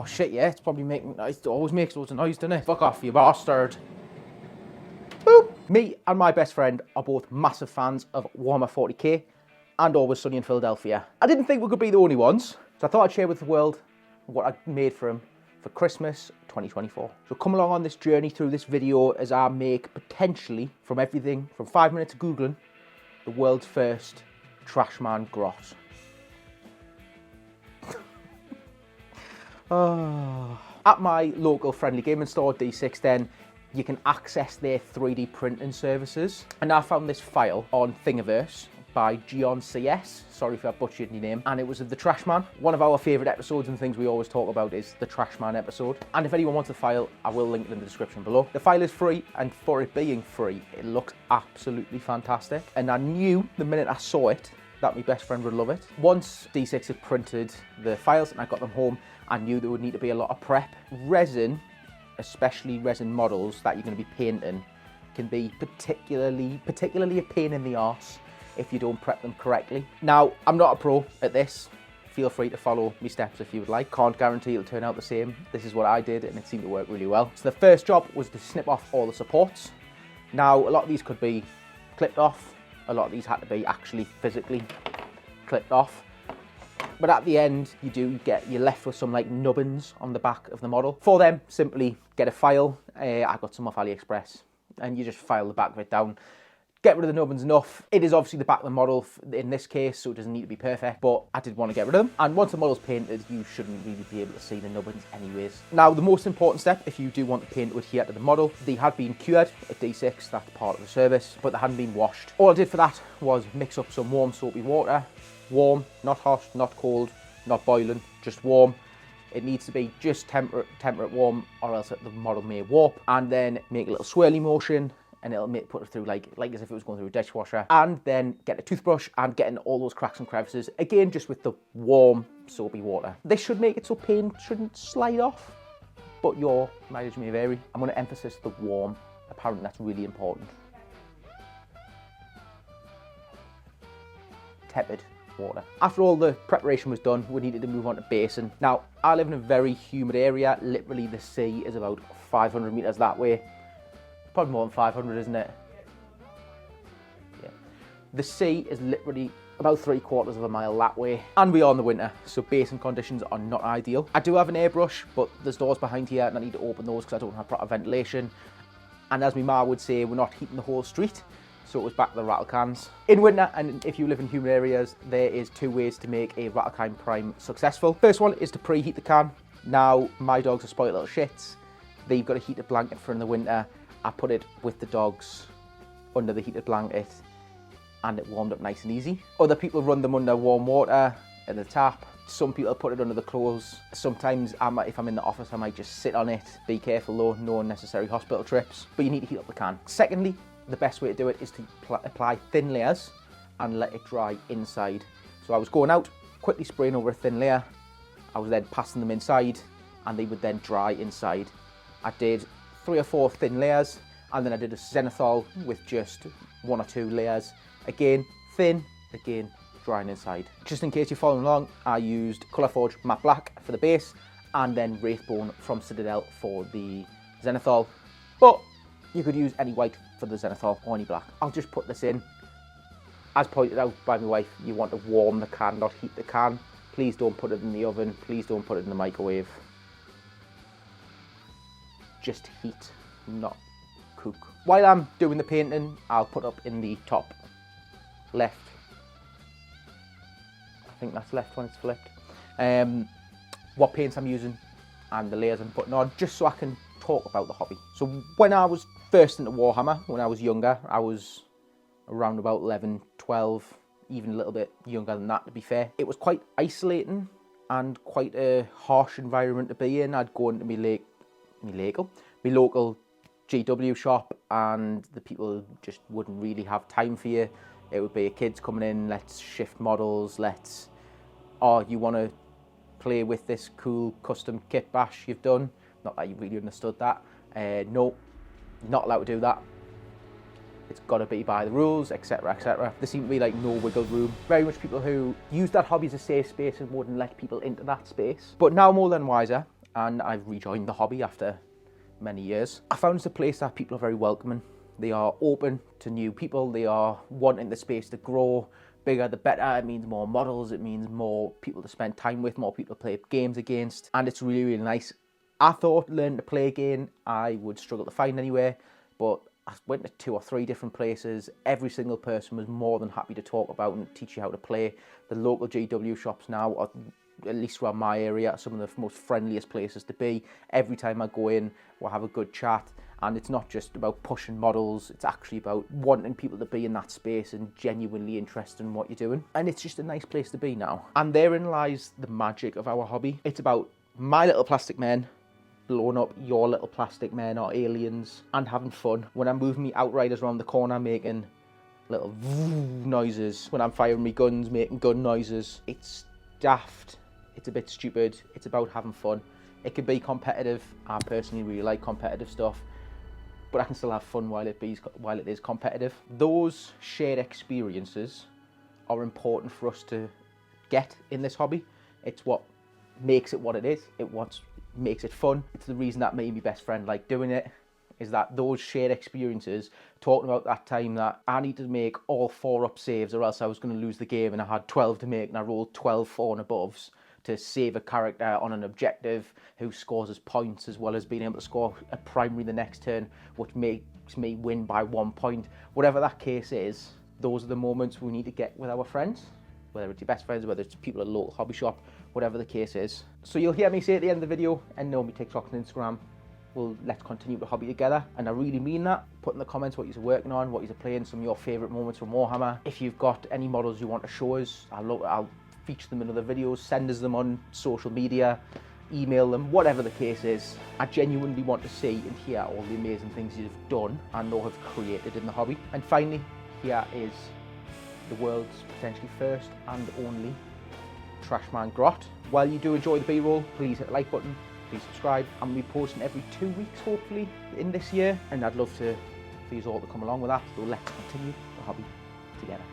Oh shit, yeah, it's probably making noise. It always makes loads of noise, doesn't it? Fuck off, you bastard. Boop. Me and my best friend are both massive fans of Warhammer 40k and Always Sunny in Philadelphia. I didn't think we could be the only ones, so I thought I'd share with the world what I made for him for Christmas 2024. So come along on this journey through this video as I make potentially from everything from 5 minutes of Googling the world's first Trashman Grot. At my local friendly gaming store, D610, you can access their 3D printing services. And I found this file on Thingiverse by Gion CS, sorry if I butchered your name, and it was of the Trashman. One of our favourite episodes and things we always talk about is the Trashman episode. And if anyone wants the file, I will link it in the description below. The file is free, and for it being free, it looks absolutely fantastic. And I knew the minute I saw it that my best friend would love it. Once D6 had printed the files and I got them home, I knew there would need to be a lot of prep. Resin, especially resin models that you're going to be painting, can be particularly a pain in the arse if you don't prep them correctly. Now, I'm not a pro at this. Feel free to follow my steps if you would like. Can't guarantee it'll turn out the same. This is what I did and it seemed to work really well. So the first job was to snip off all the supports. Now, a lot of these could be clipped off. A lot of these had to be actually physically clipped off. But at the end, you're left with some like nubbins on the back of the model. For them, simply get a file. I got some off AliExpress, and you just file the back of it down. Get rid of the nubbins enough. It is obviously the back of the model in this case, so it doesn't need to be perfect, but I did want to get rid of them. And once the model's painted, you shouldn't really be able to see the nubbins anyways. Now, the most important step, if you do want the paint to adhere to the model, they had been cured at D6, that's part of the service, but they hadn't been washed. All I did for that was mix up some warm soapy water. Warm, not hot, not cold, not boiling, just warm. It needs to be just temperate warm, or else the model may warp. And then make a little swirly motion, and it'll put it through like as if it was going through a dishwasher. And then get a toothbrush and get in all those cracks and crevices, again just with the warm soapy water. This should make it so paint shouldn't slide off, but your mileage may vary. I'm going to emphasize the warm. Apparently that's really important. Tepid water. After all the preparation was done, we needed to move on to basing. Now, I live in a very humid area. Literally, the sea is about 500 meters that way. Probably more than 500, isn't it? Yeah. The sea is literally about 3/4 of a mile that way. And we are in the winter, so basing conditions are not ideal. I do have an airbrush, but there's doors behind here and I need to open those because I don't have proper ventilation. And as my ma would say, we're not heating the whole street. So it was back to the rattle cans. In winter, and if you live in humid areas, there is 2 ways to make a rattle can prime successful. First one is to preheat the can. Now, my dogs are spoiled little shits. They've got a heated blanket for in the winter. I put it with the dogs under the heated blanket and it warmed up nice and easy. Other people run them under warm water in the tap. Some people put it under the clothes. Sometimes, if I'm in the office, I might just sit on it. Be careful though, no unnecessary hospital trips. But you need to heat up the can. Secondly, the best way to do it is to apply thin layers and let it dry inside. So I was going out, quickly spraying over a thin layer. I was then passing them inside and they would then dry inside. I did 3 or 4 thin layers and then I did a zenithal with just 1 or 2 layers. Again, thin, again, drying inside. Just in case you're following along, I used Colourforge Matte Black for the base and then Wraithbone from Citadel for the zenithal. But you could use any white for the zenithal or any black. I'll just put this in. As pointed out by my wife, you want to warm the can, not heat the can. Please don't put it in the oven. Please don't put it in the microwave. Just heat, not cook. While I'm doing the painting, I'll put up in the top left. I think that's left when it's flipped. What paints I'm using and the layers I'm putting on, just so I can talk about the hobby. So when I was first into Warhammer, when I was younger, I was around about 11, 12, even a little bit younger than that to be fair. It was quite isolating and quite a harsh environment to be in. I'd go into my local GW shop and the people just wouldn't really have time for you. It would be kids coming in, let's shift models, oh, you want to play with this cool custom kit bash you've done? Not that you really understood that. No, not allowed to do that. It's got to be by the rules, etc, etc. There seemed to be like no wiggle room. Very much people who use that hobby as a safe space and wouldn't let people into that space. But now more than wiser, and I've rejoined the hobby after many years. I found it's a place that people are very welcoming. They are open to new people. They are wanting the space to grow. Bigger the better. It means more models. It means more people to spend time with, more people to play games against. And it's really, really nice. I thought learning to play again, I would struggle to find anywhere, but I went to 2 or 3 different places. Every single person was more than happy to talk about and teach you how to play. The local GW shops now are, at least around my area, some of the most friendliest places to be. Every time I go in, we'll have a good chat. And it's not just about pushing models, it's actually about wanting people to be in that space and genuinely interested in what you're doing. And it's just a nice place to be now. And therein lies the magic of our hobby. It's about my little plastic men blowing up your little plastic men or aliens and having fun. When I'm moving me outriders around the corner, making little noises. When I'm firing me guns, making gun noises. It's daft, it's a bit stupid, it's about having fun. It can be competitive. I personally really like competitive stuff, but I can still have fun while it is competitive. Those shared experiences are important for us to get in this hobby. It's what makes it what it is. It what makes it fun. It's the reason that me and my best friend like doing it, is that those shared experiences, talking about that time that I needed to make all 4 up saves or else I was going to lose the game and I had 12 to make and I rolled 12 4 and aboves to save a character on an objective who scores as points, as well as being able to score a primary the next turn, which makes me win by 1 point. Whatever that case is, those are the moments we need to get with our friends, whether it's your best friends, whether it's people at a local hobby shop, whatever the case is. So you'll hear me say at the end of the video, and know me TikTok and Instagram, let's continue the hobby together. And I really mean that. Put in the comments what you're working on, what you're playing, some of your favourite moments from Warhammer. If you've got any models you want to show us, I'll feature them in other videos, send us them on social media, email them, whatever the case is. I genuinely want to see and hear all the amazing things you've done and or have created in the hobby. And finally, here is the world's potentially first and only Trashman Grot. While you do enjoy the B-roll, please hit the like button, please subscribe. I'm going to be posting every 2 weeks, hopefully, in this year. And I'd love for you all to come along with that. So let's continue the hobby together.